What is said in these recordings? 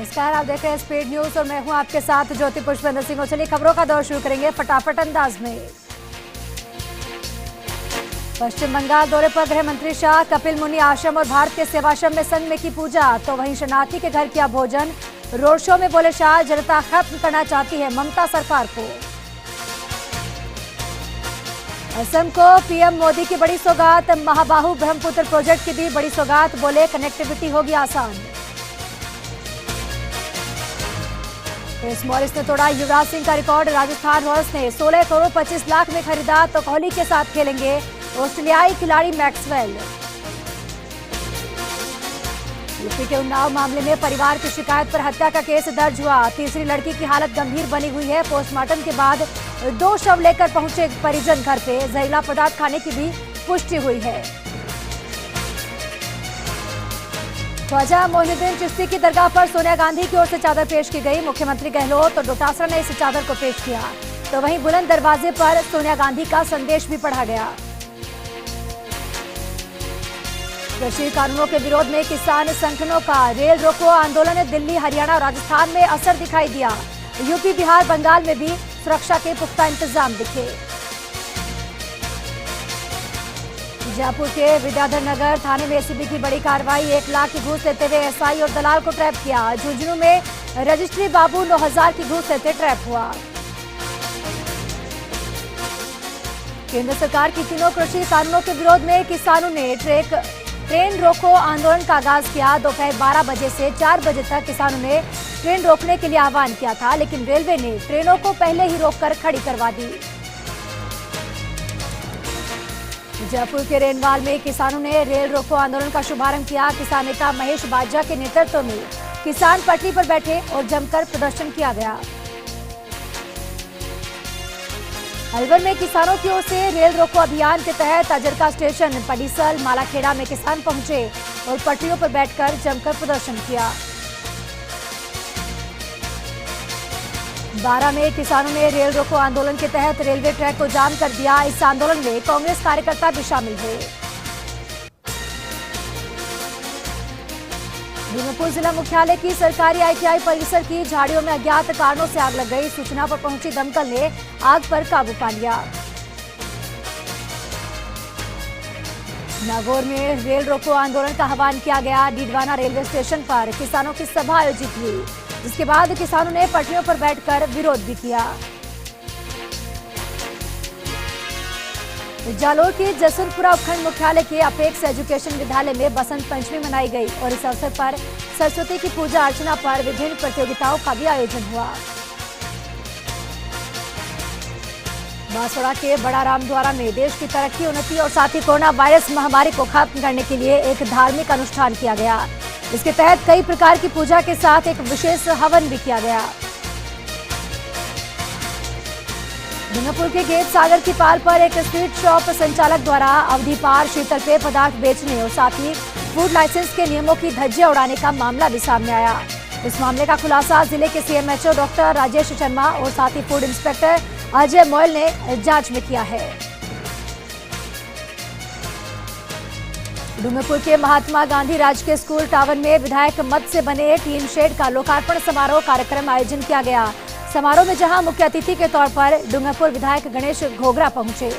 नमस्कार, आप देख रहे हैं स्पीड न्यूज और मैं हूं आपके साथ ज्योति पुष्पेंद्र सिंह। और चलिए खबरों का दौर शुरू करेंगे फटाफट अंदाज में। पश्चिम बंगाल दौरे पर गृह मंत्री शाह, कपिल मुनि आश्रम और भारत के सेवाश्रम में संत में की पूजा, तो वहीं शरणार्थी के घर किया भोजन। रोड शो में बोले शाह, जनता खत्म करना चाहती है ममता सरकार को। असम को पीएम मोदी की बड़ी सौगात, महाबाहु ब्रह्मपुत्र प्रोजेक्ट की दी बड़ी सौगात, बोले कनेक्टिविटी होगी आसान। क्रिस मॉरिस ने तोड़ा युवराज सिंह का रिकॉर्ड, राजस्थान रॉयल्स ने 16 करोड़ 25 लाख में खरीदा, तो कोहली के साथ खेलेंगे ऑस्ट्रेलियाई खिलाड़ी मैक्सवेल। यूपी के उन्नाव मामले में परिवार की शिकायत पर हत्या का केस दर्ज हुआ। तीसरी लड़की की हालत गंभीर बनी हुई है। पोस्टमार्टम के बाद 2 शव लेकर पहुंचे परिजन घर पे। जहरीला पदार्थ खाने की भी पुष्टि हुई है। ख्वाजा मोइनुद्दीन चिश्ती की दरगाह पर सोनिया गांधी की ओर से चादर पेश की गई। मुख्यमंत्री गहलोत और डोटासरा ने इस चादर को पेश किया, तो वहीं बुलंद दरवाजे पर सोनिया गांधी का संदेश भी पढ़ा गया। कृषि कानूनों के विरोध में किसान संगठनों का रेल रोको आंदोलन, दिल्ली, हरियाणा और राजस्थान में असर दिखाई दिया। यूपी, बिहार, बंगाल में भी सुरक्षा के पुख्ता इंतजाम दिखे। जयपुर के विद्याधर नगर थाने में एसीबी की बड़ी कार्रवाई, 1 लाख की घूस लेते हुए एसआई और दलाल को ट्रैप किया। झुंझुनू में रजिस्ट्री बाबू 9000 की घूस लेते ट्रैप हुआ। केंद्र सरकार की तीनों कृषि कानूनों के विरोध में किसानों ने ट्रेन रोको आंदोलन का आगाज किया। दोपहर 12 बजे से 4 बजे तक किसानों ने ट्रेन रोकने के लिए आह्वान किया था, लेकिन रेलवे ने ट्रेनों को पहले ही रोककर खड़ी करवा दी। जयपुर के रेनवाल में किसानों ने रेल रोको आंदोलन का शुभारंभ किया। किसान नेता महेश बाजा के नेतृत्व में किसान पटरी पर बैठे और जमकर प्रदर्शन किया गया। अलवर में किसानों की ओर से रेल रोको अभियान के तहत अजरका स्टेशन, पडीसल, मालाखेड़ा में किसान पहुंचे और पटरियों पर बैठकर जमकर प्रदर्शन किया। बारां में किसानों ने रेल रोको आंदोलन के तहत रेलवे ट्रैक को जाम कर दिया। इस आंदोलन में कांग्रेस कार्यकर्ता भी शामिल हुए। डूंगरपुर जिला मुख्यालय की सरकारी आईटीआई परिसर की झाड़ियों में अज्ञात कारणों से आग लग गई। सूचना पर पहुंची दमकल ने आग पर काबू पा लिया। नागौर में रेल रोको आंदोलन का आह्वान किया गया। डीडवाना रेलवे स्टेशन पर किसानों की सभा आयोजित हुई, जिसके बाद किसानों ने पटरियों पर बैठकर विरोध भी किया। जालोर के जसवंतपुरा उपखंड मुख्यालय के अपेक्स एजुकेशन विद्यालय में बसंत पंचमी मनाई गई और इस अवसर पर सरस्वती की पूजा अर्चना पर विभिन्न प्रतियोगिताओं का भी आयोजन हुआ। बांसवाड़ा के बड़ा रामद्वारा में देश की तरक्की, उन्नति और साथ ही कोरोना वायरस महामारी को खत्म करने के लिए एक धार्मिक अनुष्ठान किया गया। इसके तहत कई प्रकार की पूजा के साथ एक विशेष हवन भी किया गया। डूंगरपुर के गेट सागर की पाल पर एक स्वीट शॉप संचालक द्वारा अवधि पार शीतल पेय पदार्थ बेचने और साथ ही फूड लाइसेंस के नियमों की धज्जियां उड़ाने का मामला भी सामने आया। इस मामले का खुलासा जिले के सीएमएचओ डॉक्टर राजेश शर्मा और साथ ही फूड इंस्पेक्टर अजय मोयल ने जांच में किया है। डूंगरपुर के महात्मा गांधी राजकीय स्कूल टावर में विधायक मद से बने टीन शेड का लोकार्पण समारोह कार्यक्रम आयोजन किया गया। समारोह में जहां मुख्य अतिथि के तौर पर डूंगरपुर विधायक गणेश घोगरा पहुंचे।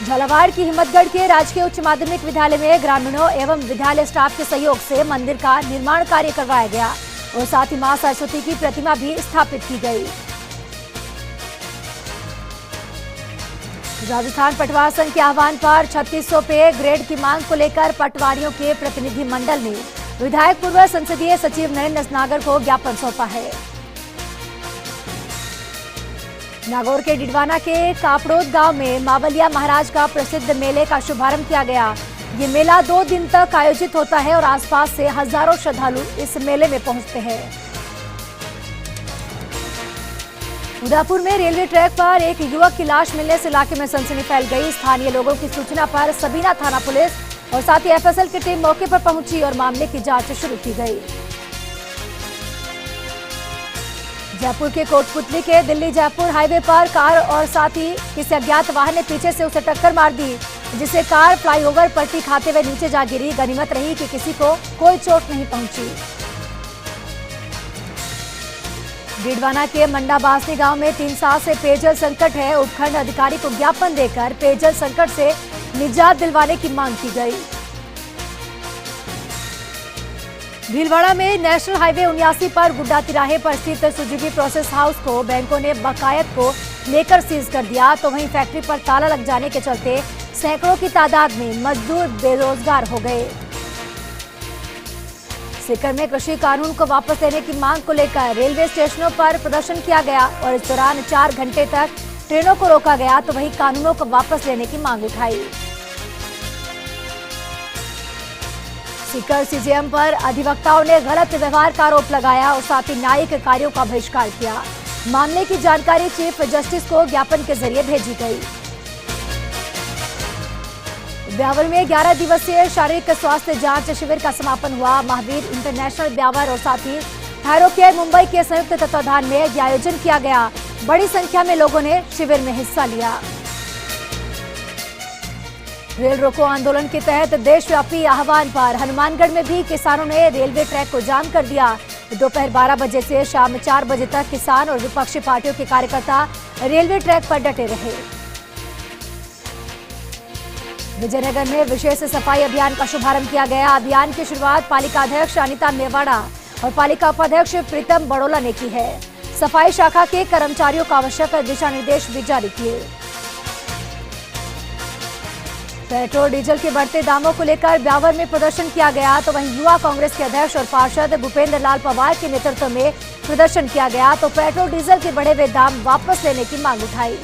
झालावाड़ की हिम्मतगढ़ के राजकीय उच्च माध्यमिक विद्यालय में ग्रामीणों एवं विद्यालय स्टाफ के सहयोग से मंदिर का निर्माण कार्य करवाया गया और साथ ही मां सरस्वती की प्रतिमा भी स्थापित की गई। राजस्थान पटवार संघ के आह्वान पर 3600 पे ग्रेड की मांग को लेकर पटवारियों के प्रतिनिधि मंडल ने विधायक पूर्व संसदीय सचिव नरेंद्र नसनागर को ज्ञापन सौंपा है। नागौर के डिडवाना के कापड़ोद गांव में मावलिया महाराज का प्रसिद्ध मेले का शुभारंभ किया गया। ये मेला 2 दिन तक आयोजित होता है और आसपास से हजारों श्रद्धालु इस मेले में पहुंचते हैं। उदयपुर में रेलवे ट्रैक पर एक युवक की लाश मिलने से इलाके में सनसनी फैल गई। स्थानीय लोगों की सूचना पर सबीना थाना पुलिस और साथ ही एफएसएल की टीम मौके पर पहुंची और मामले की जांच शुरू की गई। जयपुर के कोटपुतली के दिल्ली जयपुर हाईवे पर कार और साथ ही किसी अज्ञात वाहन ने पीछे से उसे टक्कर मार दी। जिससे कार फ्लाईओवर पलटी खाते हुए नीचे जा गिरी। गनीमत रही कि किसी को कोई चोट नहीं पहुंची। डीडवाना के मंडा बासनी गांव में 3 साल से पेयजल संकट है। उपखंड अधिकारी को ज्ञापन देकर पेयजल संकट से निजात दिलवाने की मांग की गई। भीलवाड़ा में नेशनल हाईवे 79 पर गुड्डा तिराहे पर स्थित सुजुकी प्रोसेस हाउस को बैंकों ने बकायत को लेकर सीज कर दिया, तो वहीं फैक्ट्री पर ताला लग जाने के चलते सैकड़ों की तादाद में मजदूर बेरोजगार हो गए। सीकर में कृषि कानून को वापस लेने की मांग को लेकर रेलवे स्टेशनों पर प्रदर्शन किया गया और इस दौरान 4 घंटे तक ट्रेनों को रोका गया, तो वहीं कानूनों को वापस लेने की मांग उठाई। सीकर सीजेएम पर अधिवक्ताओं ने गलत व्यवहार का आरोप लगाया और साथ ही न्यायिक कार्यों का बहिष्कार किया। मामले की जानकारी चीफ जस्टिस को ज्ञापन के जरिए भेजी गई। ब्यावर में 11 दिवसीय शारीरिक स्वास्थ्य जांच शिविर का समापन हुआ। महावीर इंटरनेशनल ब्यावर और साथ ही थायरोकेयर मुंबई के संयुक्त तत्वाधान में यह आयोजन किया गया। बड़ी संख्या में लोगों ने शिविर में हिस्सा लिया। रेल रोको आंदोलन के तहत देशव्यापी आह्वान पर हनुमानगढ़ में भी किसानों ने रेलवे ट्रैक को जाम कर दिया। दोपहर 12 बजे से शाम 4 बजे तक किसान और विपक्षी पार्टियों के कार्यकर्ता रेलवे ट्रैक पर डटे रहे। विजयनगर में विशेष सफाई अभियान का शुभारंभ किया गया। अभियान की शुरुआत पालिका अध्यक्ष अनिता मेवाड़ा और पालिका उपाध्यक्ष प्रीतम बड़ोला ने की है। सफाई शाखा के कर्मचारियों को आवश्यक दिशा निर्देश भी जारी किए। पेट्रोल डीजल के बढ़ते दामों को लेकर ब्यावर में प्रदर्शन किया गया, तो वहीं युवा कांग्रेस के अध्यक्ष और पार्षद भूपेंद्र लाल पवार के नेतृत्व में प्रदर्शन किया गया, तो पेट्रोल डीजल के बढ़े हुए दाम वापस लेने की मांग उठाई।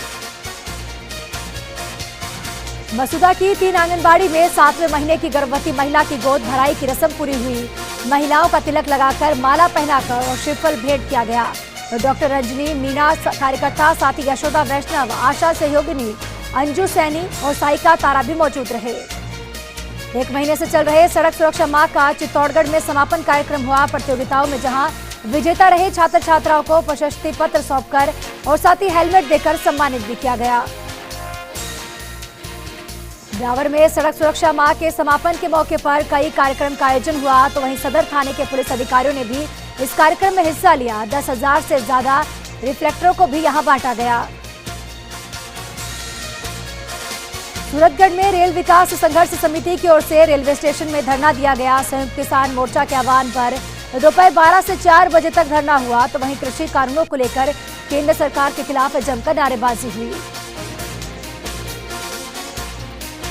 मसूदा की 3 आंगनबाड़ी में 7वें महीने की गर्भवती महिला की गोद भराई की रस्म पूरी हुई। महिलाओं का तिलक लगाकर माला पहनाकर और श्रीफल भेंट किया गया। डॉक्टर रंजनी, मीना कार्यकर्ता, साथ ही यशोदा वैष्णव, आशा सहयोगिनी, अंजू सैनी और साइका तारा भी मौजूद रहे। 1 महीने से चल रहे सड़क सुरक्षा माह का चित्तौड़गढ़ में समापन कार्यक्रम हुआ। प्रतियोगिताओं में जहां विजेता रहे छात्र छात्राओं को प्रशस्ति पत्र सौंपकर और साथ ही हेलमेट देकर सम्मानित भी किया गया। ब्यावर में सड़क सुरक्षा माह के समापन के मौके पर कई कार्यक्रम का आयोजन हुआ, तो वहीं सदर थाने के पुलिस अधिकारियों ने भी इस कार्यक्रम में हिस्सा लिया। 10,000 से ज्यादा रिफ्लेक्टरों को भी यहां बांटा गया। सूरतगढ़ में रेल विकास संघर्ष समिति की ओर से रेलवे स्टेशन में धरना दिया गया। संयुक्त किसान मोर्चा के आह्वान पर दोपहर 12 से 4 बजे तक धरना हुआ, तो वहीं कृषि कानूनों को लेकर केंद्र सरकार के खिलाफ जमकर नारेबाजी हुई।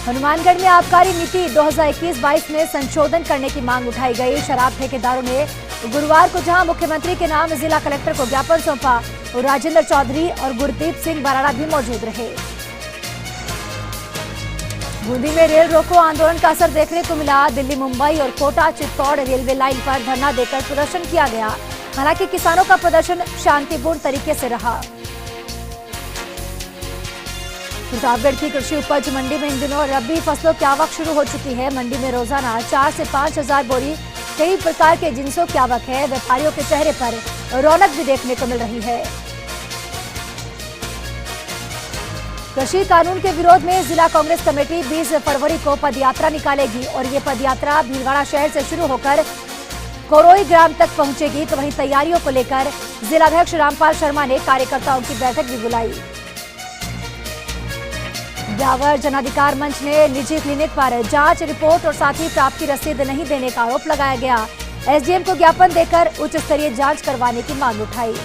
हनुमानगढ़ में आबकारी नीति 2021-22 में संशोधन करने की मांग उठाई गई। शराब ठेकेदारों ने गुरुवार को जहां मुख्यमंत्री के नाम जिला कलेक्टर को ज्ञापन सौंपा और राजेंद्र चौधरी और गुरदीप सिंह बराड़ा भी मौजूद रहे। बूंदी में रेल रोको आंदोलन का असर देखने को मिला। दिल्ली, मुंबई और कोटा चित्तौड़ रेलवे लाइन पर धरना देकर प्रदर्शन किया गया। हालांकि किसानों का प्रदर्शन शांतिपूर्ण तरीके से रहा। प्रतापगढ़ की कृषि उपज मंडी में इन दिनों रबी फसलों की आवक शुरू हो चुकी है। मंडी में रोजाना 4 से 5 हजार बोरी कई प्रकार के जिन्सों की आवक है। व्यापारियों के चेहरे पर रौनक भी देखने को मिल रही है। कृषि कानून के विरोध में जिला कांग्रेस कमेटी 20 फरवरी को पदयात्रा निकालेगी और ये पदयात्रा भीलवाड़ा शहर से शुरू होकर कोरोई ग्राम तक पहुंचेगी। तो वहीं तैयारियों को लेकर जिलाध्यक्ष रामपाल शर्मा ने कार्यकर्ताओं की बैठक भी बुलाई। ब्यावर जनाधिकार मंच ने निजी क्लिनिक पर जांच रिपोर्ट और साथ ही प्राप्ति रसीद नहीं देने का आरोप लगाया गया। एसडीएम को ज्ञापन देकर उच्च स्तरीय जांच करवाने की मांग उठाई।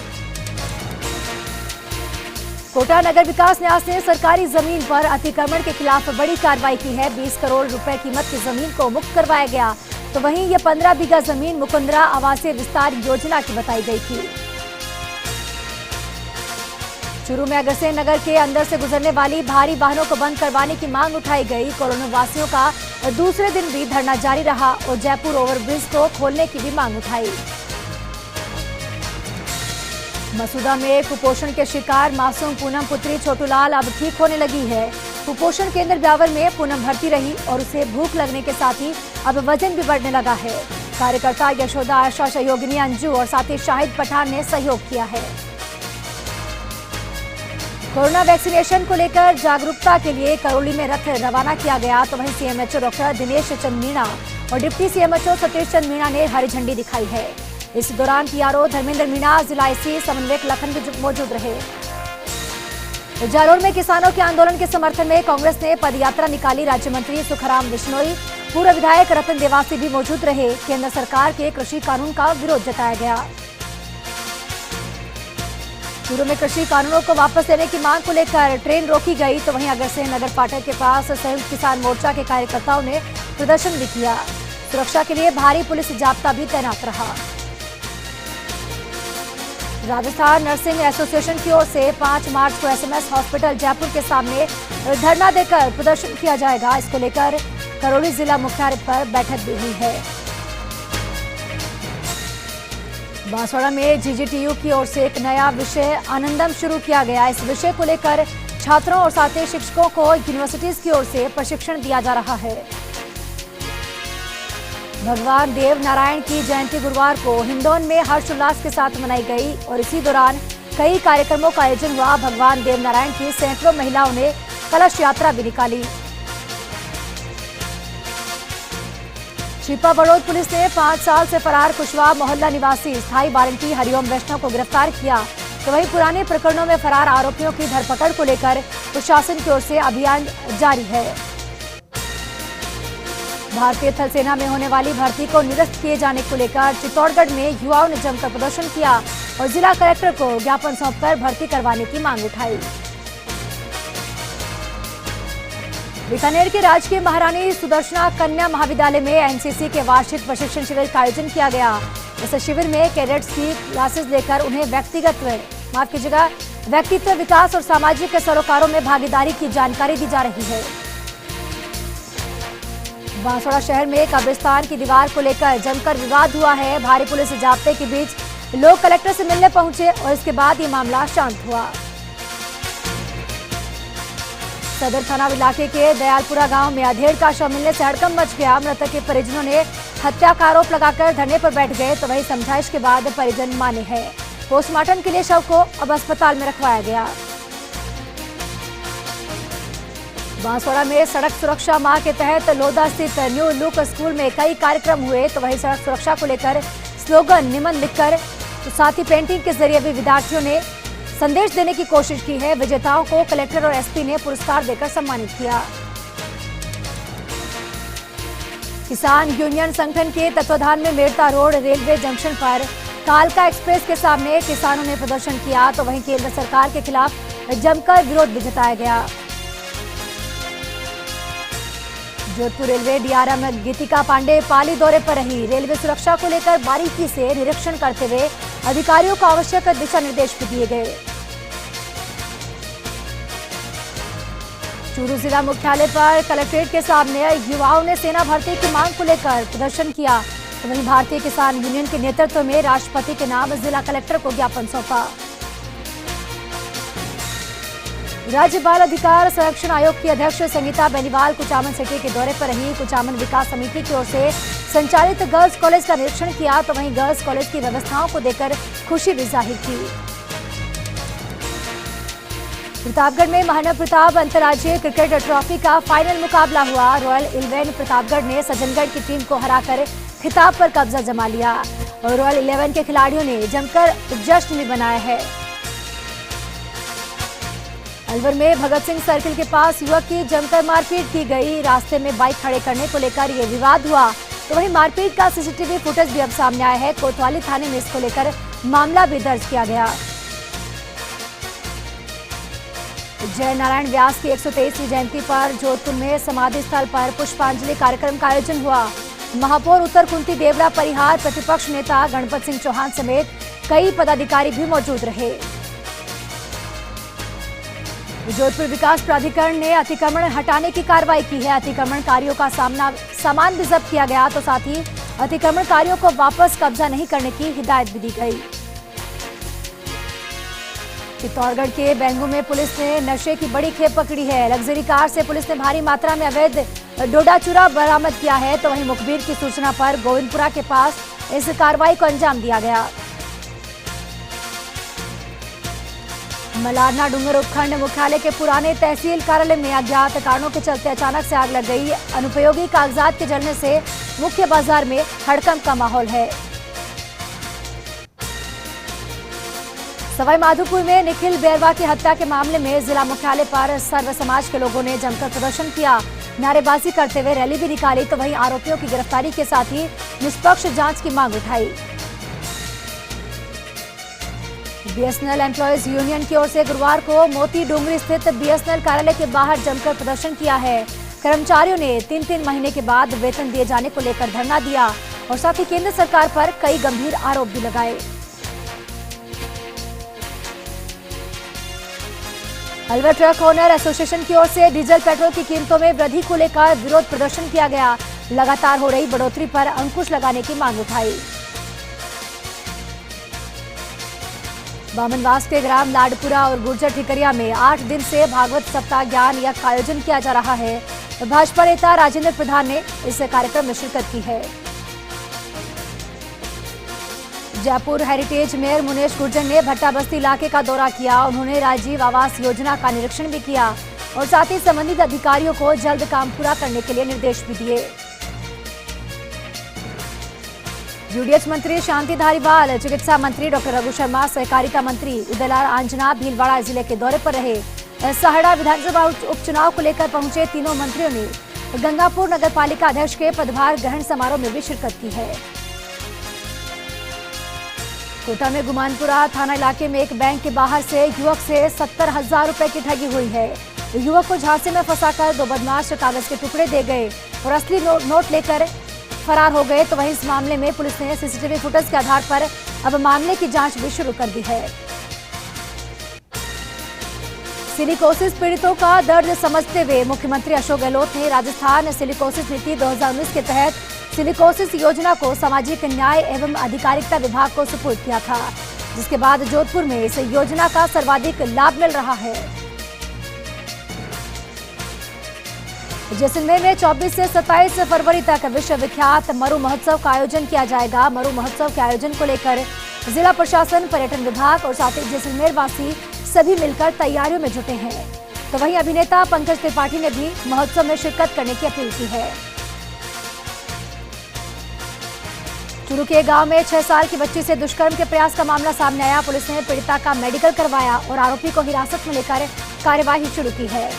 कोटा नगर विकास न्यास ने सरकारी जमीन पर अतिक्रमण के खिलाफ बड़ी कार्रवाई की है। 20 करोड़ रुपए कीमत की जमीन को मुक्त करवाया गया। तो वहीं ये 15 बीघा जमीन मुकुंदरा आवासीय विस्तार योजना की बताई गई थी। चूरू में अग्रसेन नगर के अंदर से गुजरने वाली भारी वाहनों को बंद करवाने की मांग उठाई गई। कॉलोनी वासियों का दूसरे दिन भी धरना जारी रहा और जयपुर ओवरब्रिज को खोलने की भी मांग उठाई। मसूदा में कुपोषण के शिकार मासूम पूनम पुत्री छोटूलाल अब ठीक होने लगी है। कुपोषण केंद्र ब्यावर में पूनम भर्ती रही और उसे भूख लगने के साथ ही अब वजन भी बढ़ने लगा है। कार्यकर्ता यशोदा, आशा सहयोगिनी अंजू और साथ ही शाहिद पठान ने सहयोग किया है। कोरोना वैक्सीनेशन को लेकर जागरूकता के लिए करौली में रथ रवाना किया गया, तो वहीं सीएमएचओ डॉक्टर दिनेश चंद मीणा और डिप्टी सीएमएचओ सतीश चंद मीणा ने हरी झंडी दिखाई है। इस दौरान पीआरओ धर्मेंद्र मीणा, जिला आईसी समन्वयक लखन भी मौजूद रहे। जालोर में किसानों के आंदोलन के समर्थन में कांग्रेस ने पदयात्रा निकाली। राज्य मंत्री सुखराम बिश्नोई, पूर्व विधायक रतन देवासी भी मौजूद रहे। केंद्र सरकार के कृषि कानून का विरोध जताया गया। चूरू में कृषि कानूनों को वापस लेने की मांग को लेकर ट्रेन रोकी गई, तो वहीं अग्रसेन नगर फाटक के पास संयुक्त किसान मोर्चा के कार्यकर्ताओं ने प्रदर्शन भी किया। सुरक्षा के लिए भारी पुलिस जाब्ता भी तैनात रहा। राजस्थान नर्सिंग एसोसिएशन की ओर से 5 मार्च को एसएमएस हॉस्पिटल जयपुर के सामने धरना देकर प्रदर्शन किया जाएगा। इसको लेकर करौली जिला मुख्यालय पर बैठक भी हुई है। बांसवाड़ा में जीजीटीयू की ओर से एक नया विषय आनंदम शुरू किया गया। इस विषय को लेकर छात्रों और साथ ही शिक्षकों को यूनिवर्सिटीज की ओर से प्रशिक्षण दिया जा रहा है। भगवान देव नारायण की जयंती गुरुवार को हिंडौन में हर्षोल्लास के साथ मनाई गई और इसी दौरान कई कार्यक्रमों का आयोजन हुआ। भगवान देव नारायण की सैकड़ों महिलाओं ने कलश यात्रा भी निकाली। छिपा बड़ौद पुलिस ने 5 साल से फरार कुशवाहा मोहल्ला निवासी स्थायी वारंटी हरिओम वैष्णव को गिरफ्तार किया, तो वहीं पुराने प्रकरणों में फरार आरोपियों की धरपकड़ को लेकर प्रशासन की ओर से अभियान जारी है। भारतीय थल सेना में होने वाली भर्ती को निरस्त किए जाने को लेकर चित्तौड़गढ़ में युवाओं ने जमकर प्रदर्शन किया और जिला कलेक्टर को ज्ञापन सौंपकर भर्ती करवाने की मांग उठाई। बीकानेर के राजकीय महारानी सुदर्शना कन्या महाविद्यालय में एनसीसी के वार्षिक प्रशिक्षण शिविर का आयोजन किया गया। इस शिविर में कैडेट्स की क्लासेस लेकर उन्हें व्यक्तित्व विकास और सामाजिक सरोकारों में भागीदारी की जानकारी दी जा रही है। बांसवाड़ा शहर में कब्रिस्तान की दीवार को लेकर जमकर विवाद हुआ है। भारी पुलिस जाब्ते के बीच लोग कलेक्टर से मिलने पहुंचे और इसके बाद ये मामला शांत हुआ। सदर थाना इलाके के दयालपुरा गांव में अधेड़ का शव मिलने से हड़कंप मच गया। मृतक के परिजनों ने हत्या का आरोप लगाकर धरने पर बैठ गए, तो वहीं समझाइश के बाद परिजन माने हैं। पोस्टमार्टम के लिए शव को अब अस्पताल में रखवाया गया। बांसवाड़ा में सड़क सुरक्षा माह के तहत लोधा स्थित न्यू लुक स्कूल में कई कार्यक्रम हुए, तो वहीं सड़क सुरक्षा को लेकर स्लोगन, निबंध लिखकर साथ ही पेंटिंग के जरिए भी विद्यार्थियों ने संदेश देने की कोशिश की है। विजेताओं को कलेक्टर और एसपी ने पुरस्कार देकर सम्मानित किया। किसान यूनियन संगठन के तत्वाधान में मेड़ता रोड रेलवे जंक्शन पर कालका एक्सप्रेस के सामने किसानों ने प्रदर्शन किया, तो वहीं केंद्र सरकार के खिलाफ जमकर विरोध भी जताया गया। जोधपुर रेलवे डीआरएम गीतिका पांडे पाली दौरे पर रही। रेलवे सुरक्षा को लेकर बारीकी से निरीक्षण करते हुए अधिकारियों को आवश्यक दिशा निर्देश भी दिए गए। चूरू जिला मुख्यालय पर कलेक्ट्रेट के सामने युवाओं ने सेना भर्ती की मांग को लेकर प्रदर्शन किया, तो वहीं भारतीय किसान यूनियन के नेतृत्व में राष्ट्रपति के नाम जिला कलेक्टर को ज्ञापन सौंपा। राज्य बाल अधिकार संरक्षण आयोग की अध्यक्ष संगीता बेनीवाल कुचामन सिटी के दौरे पर रही। कुचामन विकास समिति की ओर से संचालित गर्ल्स कॉलेज का निरीक्षण किया, तो वहीं गर्ल्स कॉलेज की व्यवस्थाओं को देखकर खुशी भी जाहिर की। प्रतापगढ़ में महाराणा प्रताप अंतर्राज्यीय क्रिकेट ट्रॉफी का फाइनल मुकाबला हुआ। रॉयल 11 प्रतापगढ़ ने सज्जनगढ़ की टीम को हराकर खिताब पर कब्जा जमा लिया और रॉयल 11 के खिलाड़ियों ने जमकर जश्न भी मनाया है। अलवर में भगत सिंह सर्किल के पास युवक की जमकर मारपीट की गई। रास्ते में बाइक खड़े करने को लेकर यह विवाद हुआ, तो वहीं मारपीट का सीसीटीवी फुटेज भी अब सामने आया है। कोतवाली थाने में इसको लेकर मामला भी दर्ज किया गया। जय नारायण व्यास की 123वीं जयंती पर जोधपुर में समाधि स्थल पर पुष्पांजलि कार्यक्रम का आयोजन हुआ। महापौर उत्तर कुंती देवड़ा परिहार, प्रतिपक्ष नेता गणपत सिंह चौहान समेत कई पदाधिकारी भी मौजूद रहे। जोधपुर विकास प्राधिकरण ने अतिक्रमण हटाने की कार्रवाई की है। अतिक्रमणकारियों का सामान भी जब्त किया गया, तो साथ ही अतिक्रमणकारियों को वापस कब्जा नहीं करने की हिदायत भी दी गई। चित्तौड़गढ़ के बेंगू में पुलिस ने नशे की बड़ी खेप पकड़ी है। लग्जरी कार से पुलिस ने भारी मात्रा में अवैध डोडा चूरा बरामद किया है, तो वहीं मुखबिर की सूचना पर गोविंदपुरा के पास इस कार्रवाई को अंजाम दिया गया। मलारना डूंगर उपखंड मुख्यालय के पुराने तहसील कार्यालय में अज्ञात कारणों के चलते अचानक से आग लग गई। अनुपयोगी कागजात के जलने से मुख्य बाजार में हड़कंप का माहौल है। सवाई माधोपुर में निखिल बेरवा की हत्या के मामले में जिला मुख्यालय पर सर्व समाज के लोगों ने जमकर प्रदर्शन किया। नारेबाजी करते हुए रैली भी निकाली तो वहीं आरोपियों की गिरफ्तारी के साथ ही निष्पक्ष जांच की मांग उठाई। बीएसएनएल एम्प्लॉयज यूनियन की ओर से गुरुवार को मोती डूंगरी स्थित बीएसएनएल कार्यालय के बाहर जमकर प्रदर्शन किया है। कर्मचारियों ने 3-3 महीने के बाद वेतन दिए जाने को लेकर धरना दिया और साथ ही केंद्र सरकार पर कई गंभीर आरोप भी लगाए। अलवर ट्रक ओनर एसोसिएशन की ओर से डीजल पेट्रोल की कीमतों में वृद्धि को लेकर विरोध प्रदर्शन किया गया। लगातार हो रही बढ़ोतरी पर अंकुश लगाने की मांग उठाई। बामनवास के ग्राम लाडपुरा और गुर्जर ठिकरिया में 8 दिन से भागवत सप्ताह ज्ञान यज्ञ का आयोजन किया जा रहा है। भाजपा नेता राजेंद्र प्रधान ने इस कार्यक्रम में शिरकत की है। जयपुर हेरिटेज मेयर मुनेश गुर्जर ने भट्टा बस्ती इलाके का दौरा किया। उन्होंने राजीव आवास योजना का निरीक्षण भी किया और साथ ही संबंधित अधिकारियों को जल्द काम पूरा करने के लिए निर्देश भी दिए। यूडीएच मंत्री शांति धारीवाल, चिकित्सा मंत्री डॉक्टर रघु शर्मा, सहकारिता मंत्री उदयलाल आंजना भीलवाड़ा जिले के दौरे पर रहे। सहाड़ा विधानसभा उपचुनाव को लेकर पहुंचे तीनों मंत्रियों ने गंगापुर नगरपालिका अध्यक्ष के पदभार ग्रहण समारोह में भी शिरकत की है। कोटा में गुमानपुरा थाना इलाके में एक बैंक के बाहर से युवक से 70,000 रुपए की ठगी हुई है। युवक को झांसे में फंसाकर 2 बदमाश कागज के टुकड़े दे गए और असली नोट लेकर फरार हो गए। तो वहीं इस मामले में पुलिस ने सीसीटीवी फुटेज के आधार पर अब मामले की जांच भी शुरू कर दी है। सिलिकोसिस पीड़ितों का दर्द समझते हुए मुख्यमंत्री अशोक गहलोत ने राजस्थान सिलिकोसिस नीति 2019 के तहत सिलिकोसिस योजना को सामाजिक न्याय एवं अधिकारिता विभाग को सुपुर्द किया था, जिसके बाद जोधपुर में इस योजना का सर्वाधिक लाभ मिल रहा है। जैसलमेर में 24 से 27 फरवरी तक विश्व विख्यात मरु महोत्सव का आयोजन किया जाएगा। मरु महोत्सव के आयोजन को लेकर जिला प्रशासन, पर्यटन विभाग और साथ ही जैसलमेर वासी सभी मिलकर तैयारियों में जुटे हैं। तो वहीं अभिनेता पंकज त्रिपाठी ने भी महोत्सव में शिरकत करने की अपील की है। चुरू के गांव में 6 साल की बच्ची से दुष्कर्म के प्रयास का मामला सामने आया। पुलिस ने पीड़िता का मेडिकल करवाया और आरोपी को हिरासत में लेकर कार्यवाही शुरू की है।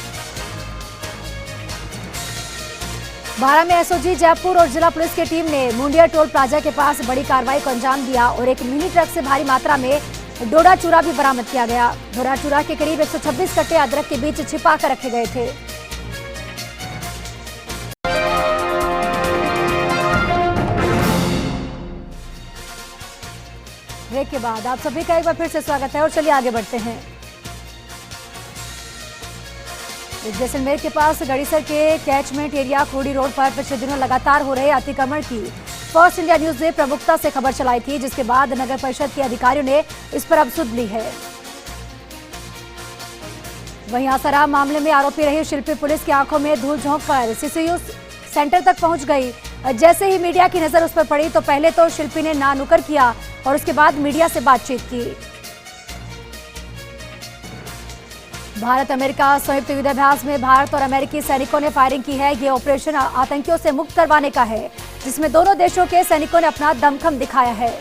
बारा में एसओजी जयपुर और जिला पुलिस की टीम ने मुंडिया टोल प्लाजा के पास बड़ी कार्रवाई को अंजाम दिया और एक मिनी ट्रक से भारी मात्रा में डोडा चूरा भी बरामद किया गया। डोडा चूरा के करीब 126 कट्टे अदरक के बीच छिपा कर रखे गए थे। ब्रेक के बाद आप सभी का एक बार फिर से स्वागत है और चलिए आगे बढ़ते हैं। जैसलमेर के पास गड़ीसर के कैचमेंट एरिया कोडी रोड पर पिछले दिनों लगातार हो रहे अतिक्रमण की फर्स्ट इंडिया न्यूज ने प्रमुखता से खबर चलाई थी, जिसके बाद नगर परिषद के अधिकारियों ने इस पर अब सुध ली है। वहीं आसाराम मामले में आरोपी रही शिल्पी पुलिस की आंखों में धूल झोंक कर सीसीयू सेंटर तक पहुंच गई। जैसे ही मीडिया की नजर उस पर पड़ी तो पहले तो शिल्पी ने ना नुकर किया और उसके बाद मीडिया से बातचीत की। भारत अमेरिका संयुक्त युद्धाभ्यास में भारत और अमेरिकी सैनिकों ने फायरिंग की है। ये ऑपरेशन आतंकियों से मुक्त करवाने का है, जिसमें दोनों देशों के सैनिकों ने अपना दमखम दिखाया है।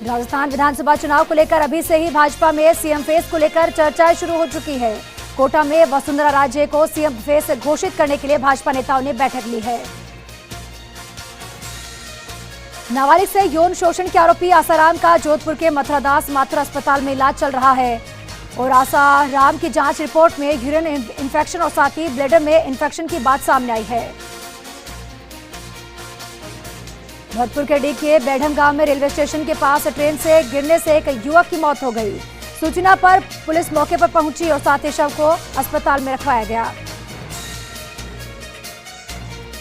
राजस्थान विधानसभा चुनाव को लेकर अभी से ही भाजपा में सीएम फेस को लेकर चर्चाएं शुरू हो चुकी है। कोटा में वसुंधरा राजे को सीएम फेस घोषित करने के लिए भाजपा नेताओं ने बैठक ली है। नाबालिग से यौन शोषण के आरोपी आसाराम का जोधपुर के मथुरादास माथुर अस्पताल में इलाज चल रहा है और आसाराम की जांच रिपोर्ट में यूरिन इन्फेक्शन और साथ ही ब्लैडर में इन्फेक्शन की बात सामने आई है। भरतपुर के डी के बेढ़म गांव में रेलवे स्टेशन के पास ट्रेन से गिरने से एक युवक की मौत हो गई। सूचना पर पुलिस मौके पर पहुंची और साथ ही शव को अस्पताल में रखवाया गया।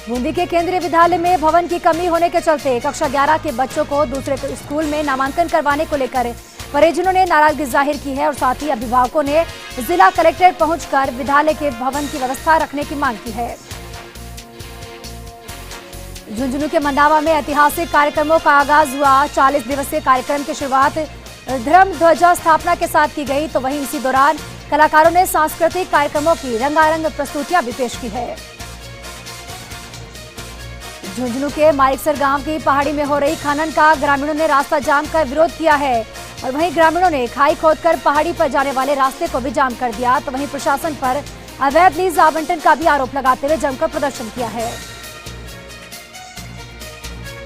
बूंदी के केंद्रीय विद्यालय में भवन की कमी होने के चलते कक्षा 11 के बच्चों को दूसरे स्कूल में नामांकन करवाने को लेकर परिजनों ने नाराजगी जाहिर की है और साथ ही अभिभावकों ने जिला कलेक्ट्रेट पहुंचकर विद्यालय के भवन की व्यवस्था रखने की मांग की है। झुंझुनू के मंडावा में ऐतिहासिक कार्यक्रमों का आगाज हुआ। 40 दिवसीय कार्यक्रम की शुरुआत धर्म ध्वजा स्थापना के साथ की गई, तो वहीं इसी दौरान कलाकारों ने सांस्कृतिक कार्यक्रमों की रंगारंग प्रस्तुतियां भी पेश की है। झुंझुनू के मारिकसर गांव की पहाड़ी में हो रही खनन का ग्रामीणों ने रास्ता जाम कर विरोध किया है और वहीं ग्रामीणों ने खाई खोदकर पहाड़ी पर जाने वाले रास्ते को भी जाम कर दिया, तो वहीं प्रशासन पर अवैध लीज आवंटन का भी आरोप लगाते हुए जमकर प्रदर्शन किया है।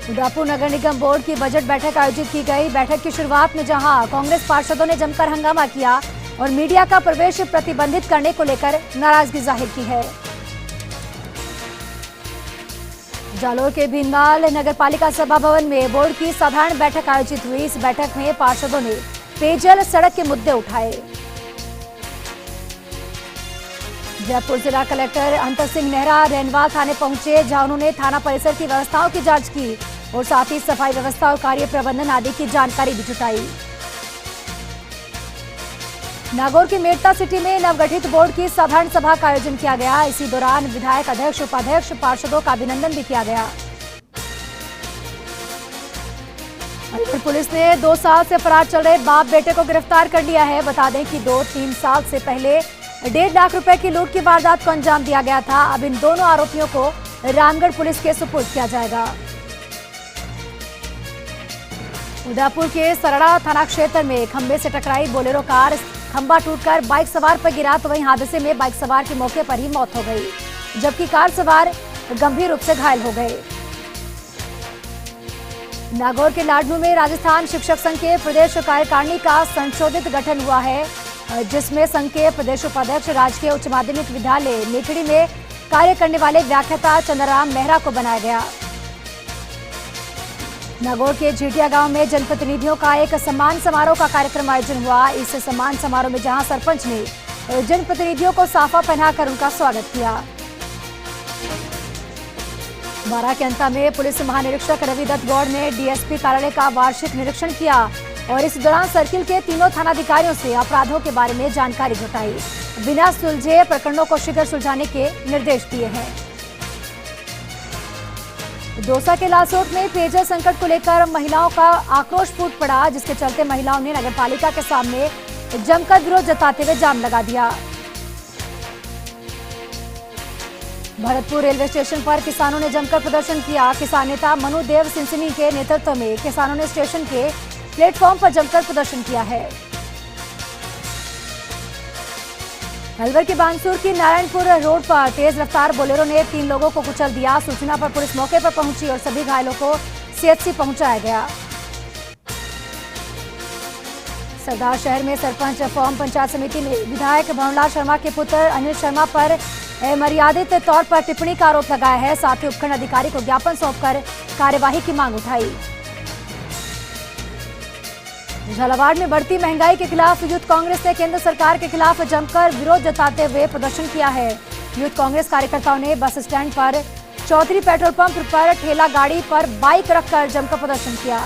उदापुर नगर निगम बोर्ड की बजट बैठक आयोजित की गई। बैठक की शुरुआत में जहां कांग्रेस पार्षदों ने जमकर हंगामा किया और मीडिया का प्रवेश प्रतिबंधित करने को लेकर नाराजगी जाहिर की है। जालोर के भीनमाल नगर पालिका सभा भवन में बोर्ड की साधारण बैठक आयोजित हुई। इस बैठक में पार्षदों ने पेयजल, सड़क के मुद्दे उठाए। जयपुर जिला कलेक्टर अंतर सिंह नेहरा रेनवाल थाने पहुंचे, जहां उन्होंने थाना परिसर की व्यवस्थाओं की जांच की और साथ ही सफाई व्यवस्था और कार्य प्रबंधन आदि की जानकारी भी जुटाई। नागौर की मेड़ता सिटी में नवगठित बोर्ड की साधारण सभा का आयोजन किया गया। इसी दौरान विधायक, अध्यक्ष, उपाध्यक्ष, पार्षदों का अभिनंदन भी किया गया। अलीगढ़ पुलिस ने 2 साल से फरार चल रहे बाप बेटे को गिरफ्तार कर लिया है। बता दें कि 2-3 साल से पहले 1.5 लाख रुपए की लूट की वारदात को अंजाम दिया गया था। अब इन दोनों आरोपियों को रामगढ़ पुलिस के सुपुर्द किया जाएगा। उदयपुर के सरड़ा थाना क्षेत्र में खंबे से टकराई बोलेरो कार, खंबा टूटकर बाइक सवार पर गिरा, तो वहीं हादसे में बाइक सवार की मौके पर ही मौत हो गई, जबकि कार सवार गंभीर रूप से घायल हो गए। नागौर के लाडनू में राजस्थान शिक्षक संघ के प्रदेश कार्यकारिणी का संशोधित गठन हुआ है, जिसमें संघ के प्रदेश उपाध्यक्ष राजकीय उच्च माध्यमिक विद्यालय नेकड़ी में कार्य करने वाले व्याख्याता चंद्रराम मेहरा को बनाया गया। नागौर के झीटिया गांव में जनप्रतिनिधियों का एक सम्मान समारोह का कार्यक्रम आयोजन हुआ। इस सम्मान समारोह में जहां सरपंच ने जनप्रतिनिधियों को साफा पहनाकर उनका स्वागत किया। बारा के अंता में पुलिस महानिरीक्षक रवि दत्त गौड़ ने डीएसपी कार्यालय का वार्षिक निरीक्षण किया और इस दौरान सर्किल के तीनों थानाधिकारियों से अपराधों के बारे में जानकारी जुटाई। बिना सुलझे प्रकरणों को शीघ्र सुलझाने के निर्देश दिए हैं। दौसा के लासोट में पेयजल संकट को लेकर महिलाओं का आक्रोश फूट पड़ा, जिसके चलते महिलाओं ने नगरपालिका के सामने जमकर विरोध जताते हुए जाम लगा दिया। भरतपुर रेलवे स्टेशन पर किसानों ने जमकर प्रदर्शन किया। किसान नेता मनु देव सिंसनी के नेतृत्व में किसानों ने स्टेशन के प्लेटफॉर्म पर जमकर प्रदर्शन किया है। अलवर के बानसूर की नारायणपुर रोड पर तेज रफ्तार बोलेरो ने 3 लोगों को कुचल दिया। सूचना पर पुलिस मौके पर पहुंची और सभी घायलों को सीएचसी पहुंचाया गया। सरदार शहर में सरपंच फॉर्म पंचायत समिति ने विधायक भवनलाल शर्मा के पुत्र अनिल शर्मा पर मर्यादित तौर पर टिप्पणी का आरोप लगाया है। साथ ही उपखंड अधिकारी को ज्ञापन सौंपकर कार्यवाही की मांग उठाई। झालावाड़ में बढ़ती महंगाई के खिलाफ यूथ कांग्रेस ने केंद्र सरकार के खिलाफ जमकर विरोध जताते हुए प्रदर्शन किया है। यूथ कांग्रेस कार्यकर्ताओं ने बस स्टैंड पर, चौधरी पेट्रोल पंप पर, ठेला गाड़ी पर बाइक रखकर जमकर प्रदर्शन किया।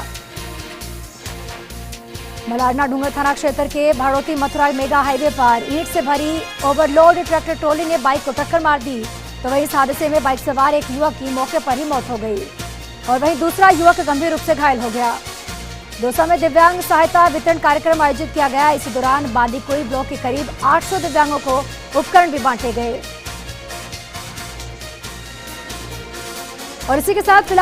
मलारना डूंगर थाना क्षेत्र के भाड़ोती मथुरा मेगा हाईवे पर ईंट से भरी ओवरलोड ट्रैक्टर ट्रॉली ने बाइक को टक्कर मार दी, तो वहीं इस हादसे में बाइक सवार एक युवक की मौके पर ही मौत हो गई और वहीं दूसरा युवक गंभीर रूप से घायल हो गया। दौसा में दिव्यांग सहायता वितरण कार्यक्रम आयोजित किया गया। इसी दौरान बांदीकुई ब्लॉक के करीब 800 दिव्यांगों को उपकरण भी बांटे गए और इसी के साथ